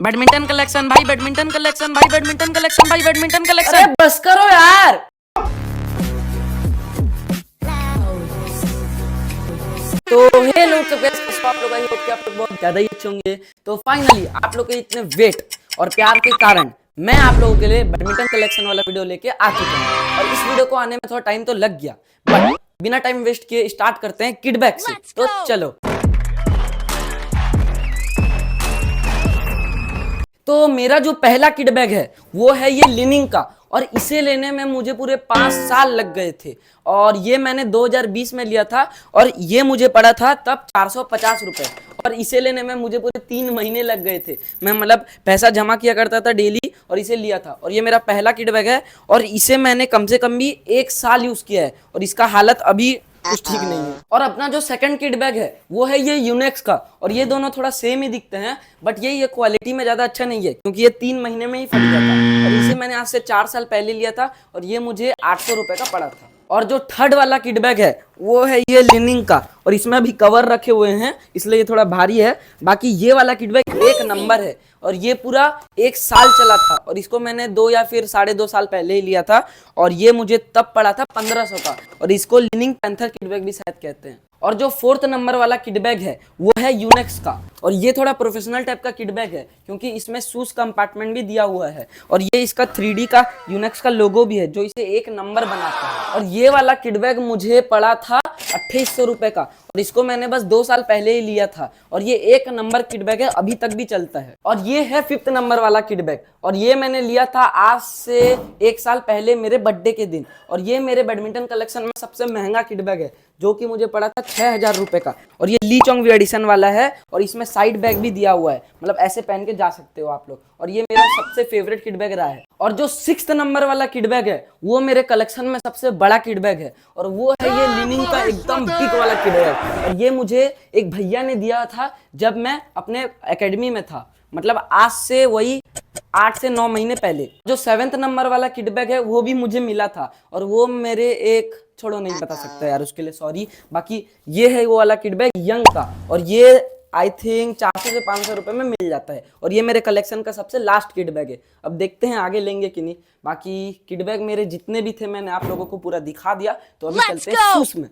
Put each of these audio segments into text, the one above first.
Badminton collection भाई, badminton collection भाई, badminton collection भाई, बैडमिंटन अरे कलेक्शन। बस करो यार। तो हे लोग, तो कैसे आप लोग? आई होप कि आप लोग बहुत ज्यादा ही अच्छे होंगे। तो फाइनली आप लोग के इतने वेट और प्यार के कारण मैं आप लोगों के लिए बैडमिंटन कलेक्शन वाला वीडियो लेके आ चुका हूँ। और इस वीडियो को आने में थोड़ा टाइम तो लग गया, बट बिना टाइम वेस्ट किए स्टार्ट करते हैं किड बैग से। तो चलो। तो मेरा जो पहला किड बैग है वो है ये लिनिंग का, और इसे लेने में मुझे पूरे 5 साल लग गए थे। और ये मैंने 2020 में लिया था, और ये मुझे पड़ा था तब 450 रुपए। और इसे लेने में मुझे पूरे 3 महीने लग गए थे। मैं मतलब पैसा जमा किया करता था डेली और इसे लिया था। और ये मेरा पहला किड बैग है, और इसे मैंने कम से कम भी 1 साल यूज किया है, और इसका हालत अभी कुछ ठीक नहीं है। और अपना जो सेकंड किड बैग है वो है ये यूनेक्स का, और ये दोनों थोड़ा सेम ही दिखते हैं, बट ये क्वालिटी में ज्यादा अच्छा नहीं है, क्योंकि ये 3 महीने में ही फट गया था। और इसे मैंने आज से 4 साल पहले लिया था, और ये मुझे 800 रुपए का पड़ा था। और जो थर्ड वाला किड बैग है वो है ये लिनिंग का, और इसमें अभी कवर रखे हुए हैं इसलिए ये थोड़ा भारी है। बाकी ये वाला किड बैग 1 नंबर है, और ये पूरा 1 साल चला था, और इसको मैंने 2 या फिर 2.5 साल पहले ही लिया था, और ये मुझे तब पड़ा था 1500 का। और इसको लिनिंग पैंथर किड बैग भी शायद कहते हैं। और जो 4th नंबर वाला किड बैग है वो है यूनेक्स का, और ये थोड़ा प्रोफेशनल टाइप का किड बैग है, क्योंकि इसमें शूज कंपार्टमेंट भी दिया हुआ है, और ये इसका 3D का यूनेक्स का लोगो भी है, जो इसे 1 नंबर बनाता है। और ये वाला किड बैग मुझे पड़ा था 2800 रुपए का, और इसको मैंने बस 2 साल पहले ही लिया था, और ये 1 नंबर किड बैग है, अभी तक भी चलता है। और ये है 5th नंबर वाला किड बैग, और ये मैंने लिया था आज से 1 साल पहले मेरे बर्थडे के दिन। और ये मेरे बैडमिंटन कलेक्शन में सबसे महंगा किड बैग है, जो कि मुझे पड़ा था 6000 रुपए का। और ये ली चोंग वी एडिशन वाला है, और इसमें साइड बैग भी दिया हुआ है, मतलब ऐसे पहन के जा सकते हो आप लोग। और ये मेरा सबसे फेवरेट किड बैग रहा है। और जो 6th नंबर वाला किड बैग है वो मेरे कलेक्शन में सबसे बड़ा किड बैग है, और वो है ये लिनिंग का एकदम बिग वाला किड बैग। और ये मुझे एक भैया ने दिया था जब मैं अपने एकेडमी में था, मतलब आज से वही 8 से 9 महीने पहले। जो 7th नंबर वाला किड बैग है वो भी मुझे मिला था, और वो मेरे एक छोड़ो नहीं बता सकता यार, उसके लिए सॉरी। बाकी ये है वो वाला किड बैग यंग का, और ये आई थिंक 400 से 500 रुपए में मिल जाता है। और ये मेरे कलेक्शन का सबसे लास्ट किड बैग है। अब देखते हैं आगे लेंगे कि नहीं। बाकी किड बैग मेरे जितने भी थे मैंने आप लोगों को पूरा दिखा दिया। तो अभी चलते हैं शूज में।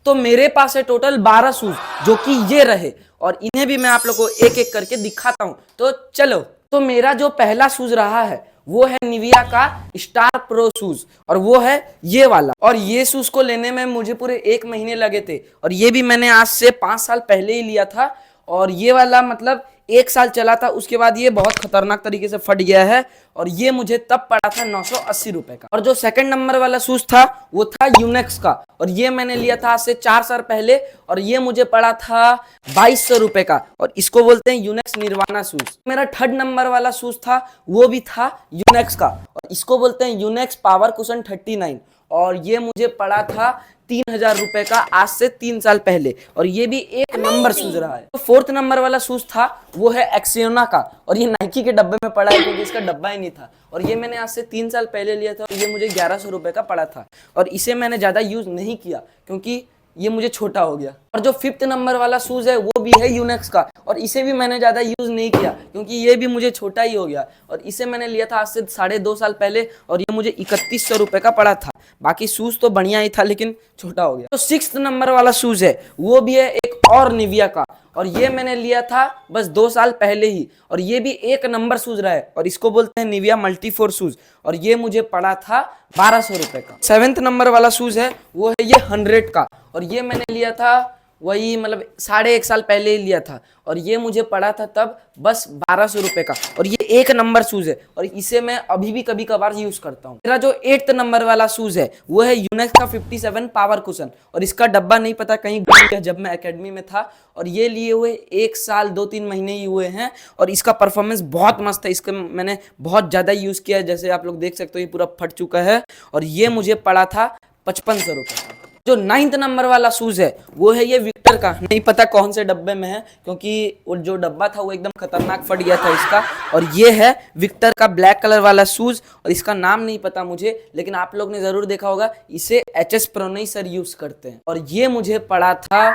तो मेरे पास है टोटल 12 शूज, जो कि ये रहे, और इन्हें भी मैं आप लोगों को एक एक करके दिखाता हूं। तो चलो। तो मेरा जो पहला शूज रहा है वो है निविया का स्टार प्रो शूज, और वो है ये वाला। और ये शूज को लेने में मुझे पूरे 1 महीने लगे थे, और ये भी मैंने आज से 5 साल पहले ही लिया था। और ये वाला मतलब 1 साल चला था, उसके बाद ये बहुत खतरनाक तरीके से फट गया है, और ये मुझे तब पड़ा था 980 रुपए का। और जो 2nd नंबर वाला शूज था वो था यूनेक्स का, और ये मैंने लिया था आज से 4 साल पहले, और ये मुझे पड़ा था 2200 रुपए का, और इसको बोलते हैं यूनेक्स निर्वाणा शूज। मेरा 3rd नंबर वाला शूज था वो भी था यूनेक्स का, और इसको बोलते हैं यूनेक्स पावर कुशन 39, और ये मुझे पड़ा था 3000 रुपए का आज से 3 साल पहले, और ये भी 1 नंबर शूज रहा है। तो 4th नंबर वाला शूज था वो है एक्सियोना का, और ये नाइकी के डब्बे में पड़ा है, क्योंकि इसका डब्बा ही नहीं था। और ये मैंने आज से 3 साल पहले लिया था, और ये मुझे 1100 रुपए का पड़ा था। और इसे मैंने ज्यादा यूज नहीं किया, क्योंकि ये मुझे छोटा हो गया। और जो 5th नंबर वाला शूज है वो भी है यूनेक्स का, और इसे भी मैंने ज्यादा यूज नहीं किया, क्योंकि ये भी मुझे छोटा ही हो गया। और इसे मैंने लिया था आज से 2.5 साल पहले, और ये मुझे 3100 रुपए का पड़ा था। बाकी शूज तो बढ़िया ही था, लेकिन छोटा हो गया। तो 6th नंबर वाला शूज है वो भी है एक और निविया का, और ये मैंने लिया था बस 2 साल पहले ही, और ये भी 1 नंबर शूज रहा है, और इसको बोलते हैं निविया मल्टी फोर शूज, और ये मुझे पड़ा था 1200 रुपए का। 7th नंबर वाला शूज है वो है ये 100 का, और ये मैंने लिया था वही मतलब 1.5 साल पहले ही लिया था, और ये मुझे पड़ा था तब बस 1200 रुपए का। और ये 1 नंबर शूज है, और इसे मैं अभी भी कभी कभार यूज करता हूँ। मेरा जो 8th नंबर वाला शूज है वो है यूनेक्स का 57 पावर कुशन, और इसका डब्बा नहीं पता कहीं गुम गया जब मैं एकेडमी में था। और ये लिए हुए 1 साल 2-3 महीने ही हुए हैं, और इसका परफॉर्मेंस बहुत मस्त है। इसका मैंने बहुत ज्यादा यूज किया है, जैसे आप लोग देख सकते हो ये पूरा फट चुका है, और ये मुझे पड़ा था 5500 रुपए का। जो 9th नंबर वाला शूज है वो है ये विक्टर का, नहीं पता कौन से डब्बे में है, क्योंकि वो जो डब्बा था वो एकदम खतरनाक फट गया था इसका। और ये है विक्टर का ब्लैक कलर वाला शूज, और इसका नाम नहीं पता मुझे, लेकिन आप लोग ने जरूर देखा होगा, इसे HS प्रोनई सर यूज करते हैं। और ये मुझे पड़ा था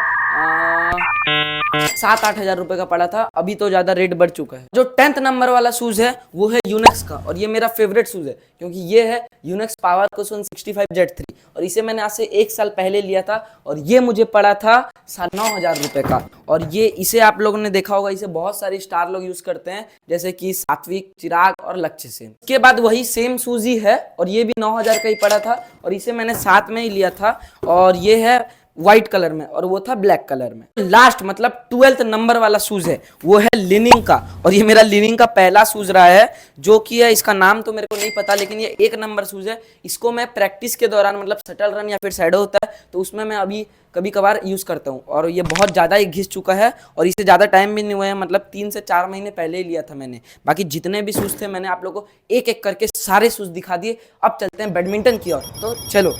7-8 हजार रुपए का पड़ा था। अभी तो ज्यादा रेट बढ़ चुका है। जो 10th नंबर वाला शूज है वो है यूनेक्स का, और ये मेरा फेवरेट शूज है क्योंकि ये है यूनेक्स पावर कुशन 65Z3, और इसे मैंने आज से 1 साल पहले लिया था, और ये मुझे पड़ा था 9,500 रुपए का। और ये इसे आप लोगों ने देखा होगा, इसे बहुत सारे स्टार लोग यूज करते हैं, जैसे कि सात्विक, चिराग और लक्ष्य सेन। इसके बाद वही सेम शूज ही है, और ये भी 9,000 का ही पड़ा था, और इसे मैंने साथ में ही लिया था, और ये है व्हाइट कलर में और वो था ब्लैक कलर में। लास्ट मतलब 12th नंबर वाला शूज है वो है लिनिंग का, और ये मेरा लिनिंग का पहला शूज रहा है, जो कि है, इसका नाम तो मेरे को नहीं पता, लेकिन ये 1 नंबर शूज है। इसको मैं प्रैक्टिस के दौरान, मतलब शटल रन या फिर शैडो होता है तो उसमें मैं अभी कभी कभार यूज करता हूँ, और ये बहुत ज्यादा ही घिस चुका है, और इसे ज्यादा टाइम भी नहीं हुआ है, मतलब 3 से 4 महीने पहले ही लिया था मैंने। बाकी जितने भी शूज थे मैंने आप लोगों को एक एक करके सारे शूज दिखा दिए। अब चलते हैं बैडमिंटन की ओर, तो चलो।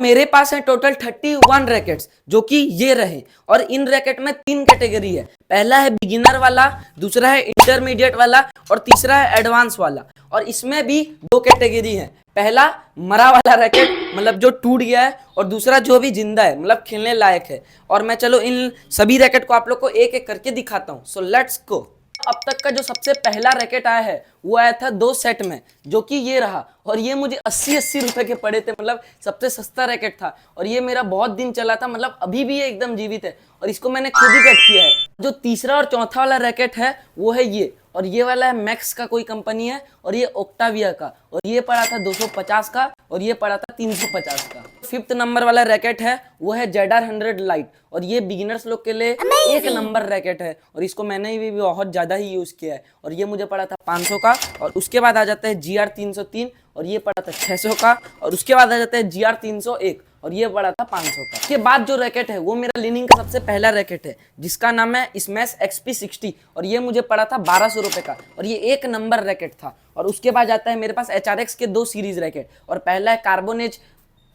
मेरे पास है टोटल 31 रैकेट्स, जो कि ये रहे, और इन रैकेट में 3 कैटेगरी है। पहला है बिगिनर वाला, दूसरा है इंटरमीडिएट वाला, और तीसरा है एडवांस वाला। और इसमें भी 2 कैटेगरी है। पहला मरा वाला रैकेट, मतलब जो टूट गया है, और दूसरा जो भी जिंदा है, मतलब खेलने लायक है। और मैं चलो इन सभी रैकेट को आप लोग को एक एक करके दिखाता हूँ। So let's go. अब तक का जो सबसे पहला रैकेट आया है वो आया था 2 सेट में, जो कि ये रहा, और ये मुझे 80-80 रुपए के पड़े थे, मतलब सबसे सस्ता रैकेट था, और ये मेरा बहुत दिन चला था, मतलब अभी भी ये एकदम जीवित है, और इसको मैंने खुद ही कट किया है। जो तीसरा और चौथा वाला रैकेट है वो है ये, और ये वाला है मैक्स का कोई कंपनी है, और ये ओक्टाविया का, और ये पड़ा था 250 का, और ये पड़ा था 350 का। 5th नंबर वाला रैकेट है वो है ZR100 लाइट, और ये बिगिनर्स लोग के लिए 1 नंबर रैकेट है, और इसको मैंने भी बहुत ज्यादा ही यूज किया है, और ये मुझे पड़ा था 500 का। और उसके बाद आ जाता है GR303, और ये पड़ा था 600 का। और उसके बाद आ जाता है GR301, और ये पड़ा था 500 का। उसके बाद जो रैकेट है वो मेरा लिनिंग का सबसे पहला रैकेट है, जिसका नाम है स्मैश XP60, और ये मुझे पड़ा था 1200 रुपए का, और ये 1 नंबर रैकेट था। और उसके बाद आता है मेरे पास HRX के 2 सीरीज रैकेट, और पहला है कार्बोनेज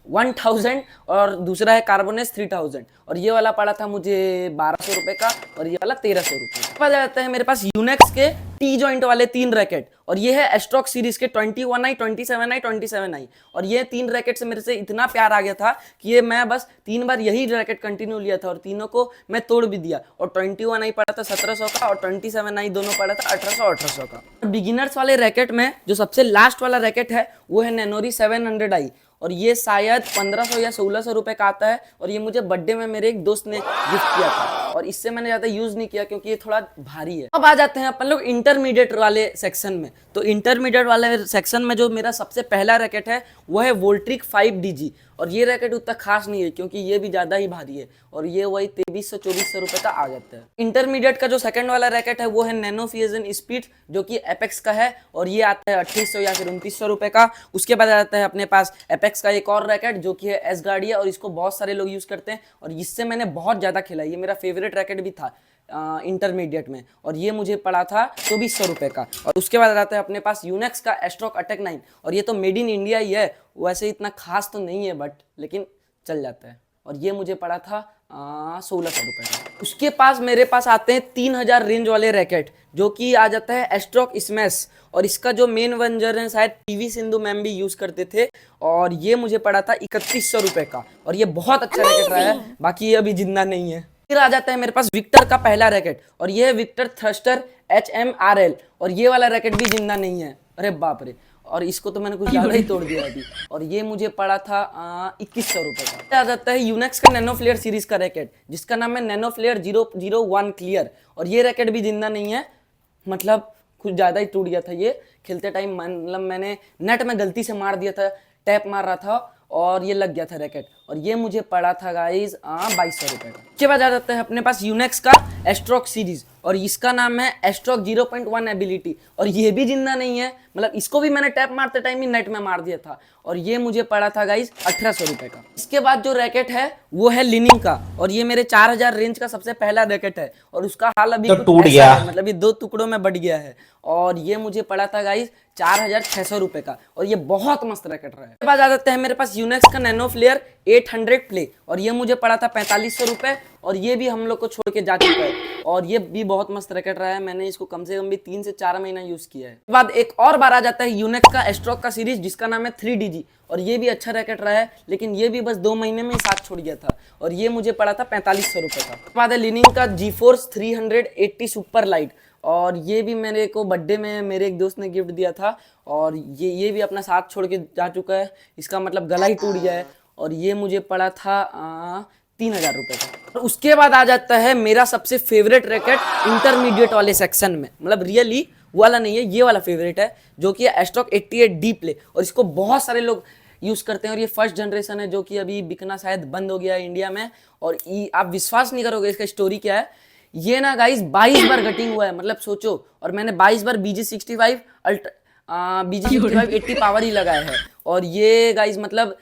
1000 और दूसरा है कार्बोनेस 3000, और ये वाला पड़ा था मुझे 1200 रुपए का, और ये वाला 1300 रुपए। उसके बाद आता है मेरे पास यूनेक्स के टी जॉइंट वाले 3 रैकेट, और ये है एस्ट्रोक सीरीज के 21i, 27i, 27i, और ये 3 रैकेट से मेरे से इतना प्यार आ गया था कि ये मैं बस 3 बार यही रैकेट कंटिन्यू लिया था, और तीनों को मैं तोड़ भी दिया। और 21i पड़ा था 1700 का, और 27i दोनों पड़ा था 1800 का। बिगिनर्स वाले रैकेट में जो सबसे लास्ट वाला रैकेट है वो है नेनोरी 700i, और ये शायद 1500 या 1600 रुपए का आता है, और ये मुझे बर्थडे में मेरे एक दोस्त ने गिफ्ट किया था, और इससे मैंने ज्यादा यूज नहीं किया क्योंकि ये थोड़ा भारी है। अब आ जाते हैं अपन लोग इंटरमीडिएट वाले सेक्शन में। तो इंटरमीडिएट वाले सेक्शन में जो मेरा सबसे पहला रैकेट है वो है वोल्ट्रिक 5DG, और ये रैकेट उतना खास नहीं है क्योंकि ये भी ज्यादा ही भारी है, और ये वही 2300-2400 रुपए का आ जाता है। इंटरमीडिएट का जो सेकंड वाला रैकेट है वो है नैनो फ्यूजन स्पीड, जो कि एपेक्स का है, और ये आता है 2800 या फिर 2900 रुपए का। उसके बाद आता है अपने पास एपेक्स का एक और रैकेट, जो कि है एसगार्डिया, और इसको बहुत सारे लोग यूज करते हैं, और इससे मैंने बहुत ज्यादा खेला। ये मेरा फेवरेट रैकेट भी था इंटरमीडिएट में, और ये मुझे पड़ा था 2400 रुपए का। और उसके बाद आता है अपने पास यूनेक्स का एस्ट्रोक अटैक 9, और ये तो मेड इन इंडिया ही है, वैसे इतना खास तो नहीं है बट लेकिन चल जाता है, और ये मुझे पड़ा था 1600 रुपए का। उसके पास मेरे पास आते हैं 3000 रेंज वाले रैकेट, जो कि आ जाता है एस्ट्रोक स्मैश, और इसका जो मेन वेंजर है शायद पीवी सिंधु मैम भी यूज करते थे, और ये मुझे पड़ा था 3100 रुपए का, और ये बहुत अच्छा रैकेट रहा है। बाकी ये अभी जिंदा नहीं है। फिर आ जाता है मेरे पास विक्टर का पहला रैकेट, और ये है विक्टर थ्रस्टर HMRL, और ये वाला रैकेट भी जिंदा नहीं है। अरे बाप रे, और इसको तो मैंने कुछ ज्यादा ही तोड़ दिया अभी, और ये मुझे पड़ा था 2100 रुपए का। आ जाता है यूनेक्स का नैनो फ्लेयर सीरीज का रैकेट, जिसका नाम है नैनो फ्लेयर 001 क्लियर, और ये रैकेट भी जिंदा नहीं है, मतलब कुछ ज्यादा ही टूट गया था ये खेलते टाइम, मतलब मैंने नेट में गलती से मार दिया था, टैप मार रहा था, और ये लग गया था रैकेट, और ये मुझे पड़ा था गाइज 2200 रुपए का। उसके बाद आ जाता है अपने पास यूनेक्स का एस्ट्रोक सीरीज, और इसका नाम है एस्ट्रोक 0.1 एबिलिटी, और ये भी जिंदा नहीं है, मतलब इसको भी मैंने टैप मारते टाइम ही नेट में मार दिया था, और ये मुझे पड़ा था गाइज 1800 रुपए का। इसके बाद जो रैकेट है वो है लिनिंग का, और ये मेरे 4000 रेंज का सबसे पहला रैकेट है, और उसका हाल अभी तो टूट गया, मतलब ये 2 टुकड़ों में बढ़ गया है, और ये मुझे पड़ा था गाइज 4600 रुपए का, और ये बहुत मस्त रैकेट रहा है। उसके बाद आ जाते हैं मेरे पास यूनेक्स का नैनो फ्लेयर 800 प्ले, और ये मुझे पड़ा था 4500 रुपए, और ये भी हम लोग को छोड़ के जा चुका है। और ये भी बहुत मस्त रैकेट रहा है। मैंने इसको कम से कम भी 3 से 4 महीना यूज किया है। उसके बाद एक और बार आ जाता है यूनेक्स का एस्ट्रोक का सीरीज, जिसका नाम है 3DG, और ये भी अच्छा रैकेट रहा है, लेकिन ये भी बस 2 महीने में ही साथ छोड़ गया था, और ये मुझे पड़ा था 4500 रुपये का। उसके बाद है लिनिंग का GeForce 380 सुपर लाइट, और ये भी मेरे को बर्थडे में मेरे एक दोस्त ने गिफ्ट दिया था, और ये भी अपना साथ छोड़ के जा चुका है। इसका मतलब गला ही टूट गया है, और ये मुझे पड़ा था 3000 रुपये का। और उसके बाद आ जाता है मेरा सबसे फेवरेट रैकेट इंटरमीडिएट वाले सेक्शन में, मतलब रियली वाला नहीं है, ये वाला फेवरेट है, जो कि एस्ट्रोक 88D प्ले, और इसको बहुत सारे लोग यूज़ करते हैं, और ये फर्स्ट जनरेशन है जो कि अभी बिकना शायद बंद हो गया है इंडिया में। और आप विश्वास नहीं करोगे इसका स्टोरी क्या है। ये ना गाइस 22 बार कटिंग हुआ है, मतलब सोचो, और मैंने 22 बार BG65 80 पावर ही लगाया है। और ये गाइस मतलब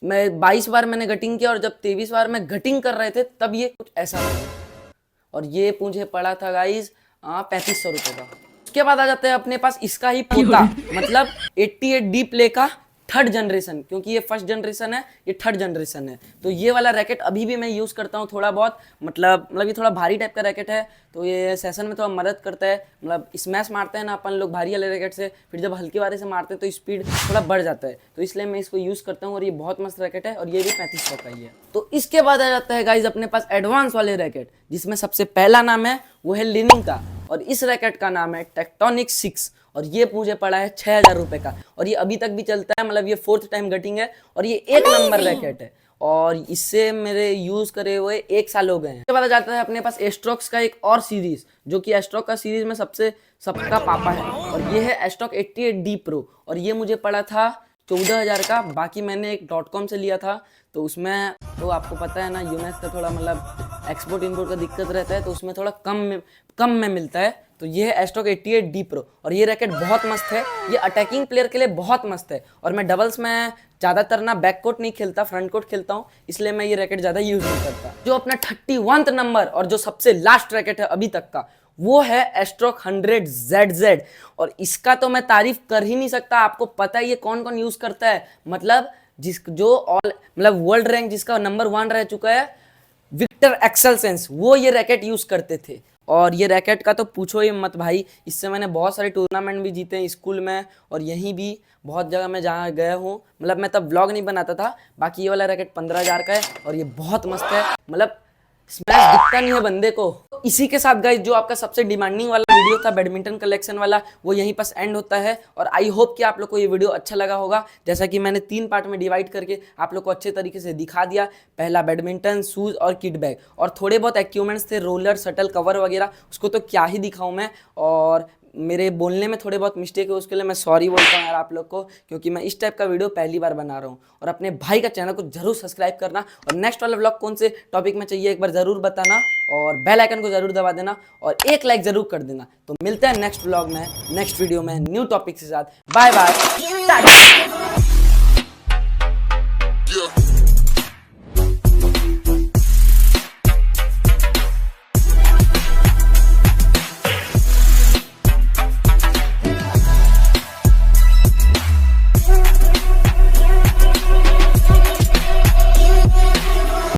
मैं 22 बार मैंने गटिंग किया, और जब 23 बार मैं गटिंग कर रहे थे तब ये कुछ ऐसा था, और ये मुझे पड़ा था गाइस 3500 रुपये का। उसके बाद आ जाता है अपने पास इसका ही पोता, मतलब 88D प्ले का 3rd जनरेशन, क्योंकि ये फर्स्ट जनरेशन है, ये 3rd जनरेशन है। तो ये वाला रैकेट अभी भी मैं यूज़ करता हूँ थोड़ा बहुत, मतलब ये थोड़ा भारी टाइप का रैकेट है, तो ये सेशन में थोड़ा मदद करता है। मतलब स्मैश मारते हैं ना अपन लोग भारी वाले रैकेट से, फिर जब हल्के वाले से मारते हैं तो स्पीड थोड़ा बढ़ जाता है, तो इसलिए मैं इसको यूज़ करता हूँ, और ये बहुत मस्त रैकेट है, और ये भी 3500 का ही है। तो इसके बाद आ जाता है गाइज अपने पास एडवांस वाले रैकेट, जिसमें सबसे पहला नाम है वो है लिनिंग का, और इस रैकेट का नाम है टेक्टोनिक 6, और ये मुझे पड़ा है 6000 रुपये का, और ये अभी तक भी चलता है, मतलब ये 4th टाइम गटिंग है, और ये 1 नंबर रैकेट है, और इससे मेरे यूज करे हुए 1 साल हो गए हैं। उसके बाद आ जाता है अपने पास एस्ट्रोक्स का एक और सीरीज, जो कि एस्ट्रोक का सीरीज में सबका पापा है, और ये है एस्ट्रोक 88D प्रो, और ये मुझे पड़ा था 14000 का। बाकी मैंने एक .com से लिया था, तो उसमें तो आपको पता है ना, यूनेक्स का थोड़ा मतलब एक्सपोर्ट इम्पोर्ट का दिक्कत रहता है, तो उसमें थोड़ा कम में मिलता है। तो ये है एस्ट्रोक 88D प्रो, और ये रैकेट बहुत मस्त है, ये अटैकिंग प्लेयर के लिए बहुत मस्त है, और मैं डबल्स में ज़्यादातर ना बैक कोर्ट नहीं खेलता, फ्रंट कोर्ट खेलता हूँ, इसलिए मैं ये रैकेट ज़्यादा यूज़ नहीं करता। जो अपना 31st नंबर और जो सबसे लास्ट रैकेट है अभी तक का, वो है एस्ट्रोक 100ZZ, और इसका तो मैं तारीफ कर ही नहीं सकता। आपको पता है ये कौन कौन यूज़ करता है, मतलब वर्ल्ड रैंक जिसका नंबर 1 रह चुका है, विक्टर एक्सेलसेंस, वो ये रैकेट यूज़ करते थे। और ये रैकेट का तो पूछो ही मत भाई, इससे मैंने बहुत सारे टूर्नामेंट भी जीते हैं स्कूल में, और यहीं भी बहुत जगह मैं जहाँ गया हूँ। मतलब मैं तब व्लॉग नहीं बनाता था। बाकी ये वाला रैकेट 15000 का है, और ये बहुत मस्त है, मतलब स्मैश दिखता नहीं है बंदे को। तो इसी के साथ गाइस, जो आपका सबसे डिमांडिंग वाला वीडियो था बैडमिंटन कलेक्शन वाला, वो यहीं पर एंड होता है। और आई होप कि आप लोग को ये वीडियो अच्छा लगा होगा, जैसा कि मैंने 3 पार्ट में डिवाइड करके आप लोग को अच्छे तरीके से दिखा दिया। पहला बैडमिंटन, शूज़ और किट बैग, और थोड़े बहुत इक्विपमेंट्स थे, रोलर, शटल, कवर वगैरह, उसको तो क्या ही दिखाऊँ मैं। और मेरे बोलने में थोड़े बहुत मिस्टेक है, उसके लिए मैं सॉरी बोलता हूँ यार आप लोग को, क्योंकि मैं इस टाइप का वीडियो पहली बार बना रहा हूँ। और अपने भाई का चैनल को जरूर सब्सक्राइब करना, और नेक्स्ट वाला व्लॉग कौन से टॉपिक में चाहिए एक बार ज़रूर बताना, और बेल आइकन को ज़रूर दबा देना, और 1 लाइक ज़रूर कर देना। तो मिलते हैं नेक्स्ट व्लॉग में, नेक्स्ट वीडियो में, न्यू टॉपिक के साथ। Bye bye.